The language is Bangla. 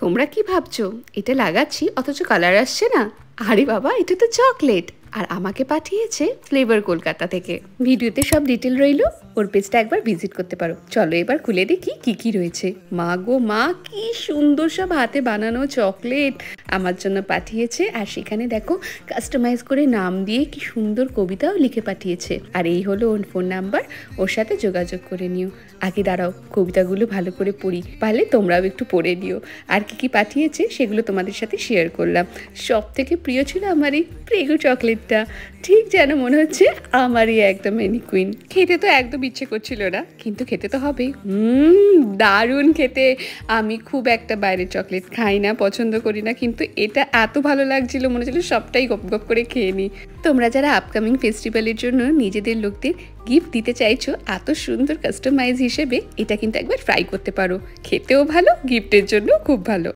তোমরা কি ভাবছো এটা লাগাচ্ছি অথচ কালার আসছে না? আরে বাবা, এটা তো চকলেট। আর আমাকে পাঠিয়েছে ফ্লেভার কলকাতা থেকে। ভিডিওতে সব ডিটেল রইলো, ওর পেজটা একবার ভিজিট করতে পারো। চলো এবার খুলে দেখি কি কি রয়েছে। মা গো মা, কি সুন্দর সব হাতে বানানো চকলেট আমার জন্য পাঠিয়েছে। আর সেখানে দেখো কাস্টমাইজ করে নাম দিয়ে কি সুন্দর কবিতাও লিখে পাঠিয়েছে। আর এই হলো ওর ফোন নাম্বার, ওর সাথে যোগাযোগ করে নিও। আগে দাঁড়াও, কবিতাগুলো ভালো করে পড়ি, পারলে তোমরাও একটু পড়ে নিও। আর কি কি পাঠিয়েছে সেগুলো তোমাদের সাথে শেয়ার করলাম। সব থেকে প্রিয় ছিল আমার এই প্রেগো চকলেটটা, ঠিক যেন মনে হচ্ছে আমারই একদম মেনি কুইন। খেতে তো একদম ইচ্ছে করছিল না, কিন্তু খেতে তো হবেই। দারুণ খেতে। আমি খুব একটা বাইরের চকলেট খাই না, পছন্দ করি না, কিন্তু এটা এত ভালো লাগছিল, মনে হচ্ছিল সবটাই গপ গপ করে খেয়ে নিই। তোমরা যারা আপকামিং ফেস্টিভ্যালের জন্য নিজেদের লোকদের গিফট দিতে চাইছো এত সুন্দর কাস্টমাইজ হিসেবে, এটা কিন্তু একবার ট্রাই করতে পারো। খেতেও ভালো, গিফটের জন্য খুব ভালো।